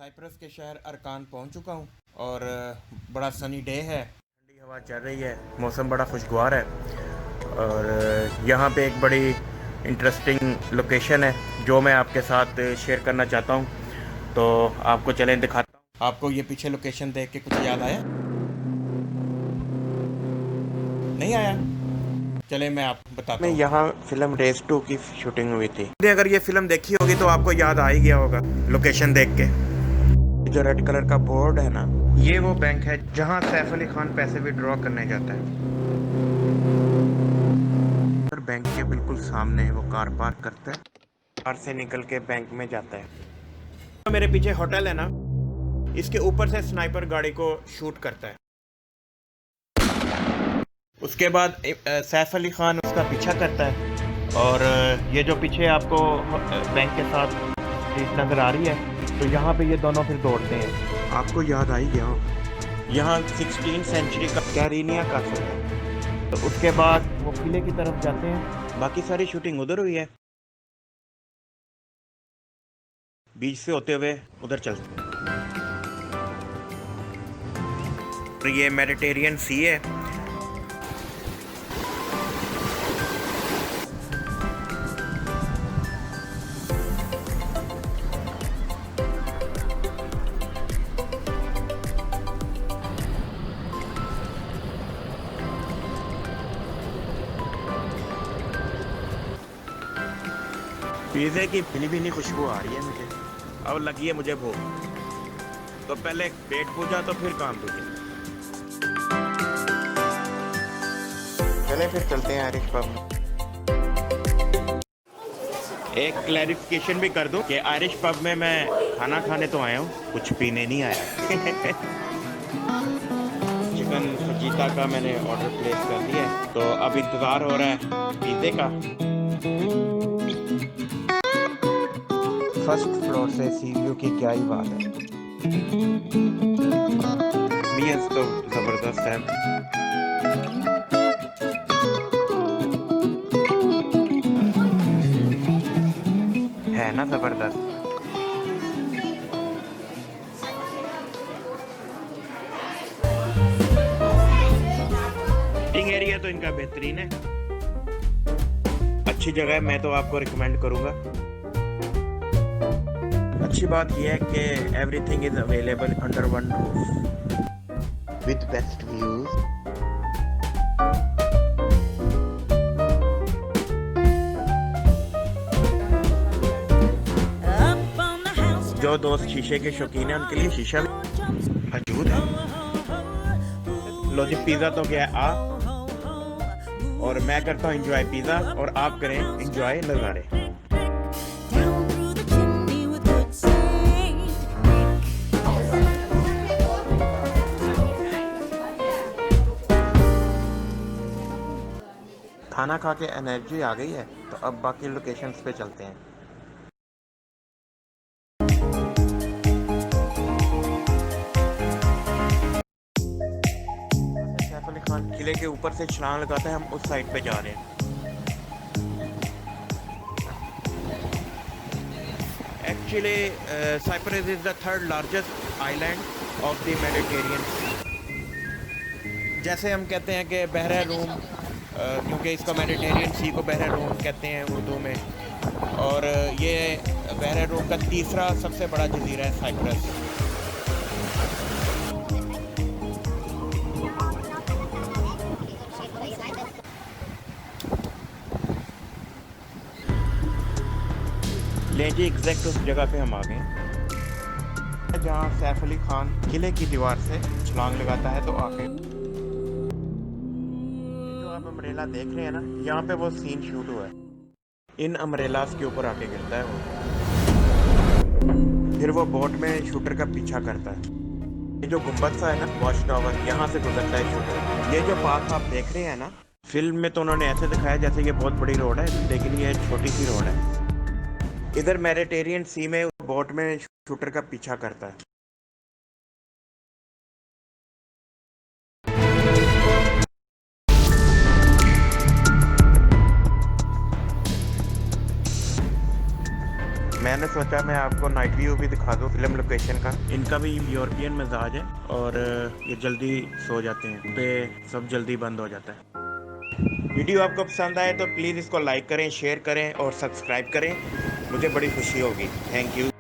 Cyprus के शहर अरकान पहुंच चुका हूं और बड़ा सनी डे है, ठंडी हवा चल रही है, मौसम बड़ा खुशगवार है। और यहाँ पे एक बड़ी इंटरेस्टिंग लोकेशन है जो मैं आपके साथ शेयर करना चाहता हूँ। तो आपको चलें दिखाता हूँ। आपको ये पीछे लोकेशन देख के कुछ याद आया? नहीं आया? चले मैं आपको बताता हूँ। यहाँ फिल्म रेस 2 की शूटिंग हुई थी। अगर ये फिल्म देखी होगी तो आपको याद आ ही गया होगा लोकेशन देख के। जो रेड कलर का बोर्ड है ना, ये वो बैंक है जहाँ सैफ अली खान पैसे विड्रॉ करने जाता है। और बैंक के बिल्कुल सामने वो कार पार्क करता है, कार से निकल के बैंक में जाता है। मेरे पीछे होटल है ना, इसके ऊपर से स्नाइपर गाड़ी को शूट करता है। उसके बाद सैफ अली खान उसका पीछा करता है और ये जो पीछे आपको बैंक के साथ स्ट्रीट नज़र आ रही है, तो यहाँ पे ये दोनों फिर दौड़ते हैं। आपको याद आई गया यहाँ 16वीं सेंचुरी का कैरिनिया कासल है। तो उसके बाद वो किले की तरफ जाते हैं। बाकी सारी शूटिंग उधर हुई है, बीच से होते हुए उधर चलते हैं। तो ये मेडिटेरियन सी है। पिज़्ज़े की भीनी भीनी खुशबू आ रही है मुझे। अब लगी है मुझे भूख, तो पहले पेट पूजा तो फिर काम दूंगी। चले फिर चलते हैं आयरिश पब। एक क्लैरिफिकेशन भी कर दूं कि आयरिश पब में मैं खाना खाने तो आया हूँ, कुछ पीने नहीं आया। चिकन फजीता का मैंने ऑर्डर प्लेस कर दिया है, तो अब इंतज़ार हो रहा है पिज़्ज़े का। फर्स्ट फ्लोर से सी व्यू की क्या ही बात है। एम्बियंस तो जबरदस्त है। है ना जबरदस्त। टिंग एरिया तो इनका बेहतरीन है, अच्छी जगह है, मैं तो आपको रिकमेंड करूंगा। अच्छी बात यह है कि everything is available under one roof with best views. जो दोस्त शीशे के शौकीन है उनके लिए शीशा मौजूद है। लो जी, पिज़्ज़ा तो गया आ, और मैं करता हूँ एंजॉय पिज़्ज़ा और आप करें एंजॉय नज़ारे। खाना खा के एनर्जी आ गई है, तो अब बाकी लोकेशंस पे चलते हैं। सैफ अली खान किले के ऊपर से छलांग लगाता है, हम उस साइड पे जा रहे हैं। Actually Cyprus is the third largest island of the Mediterranean. जैसे हम कहते हैं कि बहरा रूम, क्योंकि इसका मेडिटेरियन सी को बहरा रूम कहते हैं उर्दू में, और ये बहरा रूम का तीसरा सबसे बड़ा जजीरा है साइप्रस। ले जी, एग्जैक्ट उस जगह पे हम आ गए जहाँ सैफ अली खान किले की दीवार से छलांग लगाता है। तो आके आप अम्ब्रेला देख रहे हैं ना, यहाँ पे वो सीन शूट हुआ है। इन अम्ब्रेलास के ऊपर आके गिरता है वो, फिर वो बोट में शूटर का पीछा करता है। ये जो गुम्बद सा है ना, वॉच टावर, यहाँ से गुजरता है शूटर। ये जो पाथ आप देख रहे हैं ना, फिल्म में तो उन्होंने ऐसे दिखाया जैसे ये बहुत बड़ी रोड है, लेकिन ये छोटी सी रोड है। इधर मेडिटेरियन सी में बोट में शूटर का पीछा करता है। मैंने सोचा मैं आपको नाइट व्यू भी दिखा दूँ फिल्म लोकेशन का। इनका भी यूरोपियन मिजाज है और ये जल्दी सो जाते हैं, पे सब जल्दी बंद हो जाता है। वीडियो आपको पसंद आए तो प्लीज़ इसको लाइक करें, शेयर करें और सब्सक्राइब करें, मुझे बड़ी खुशी होगी। Thank you.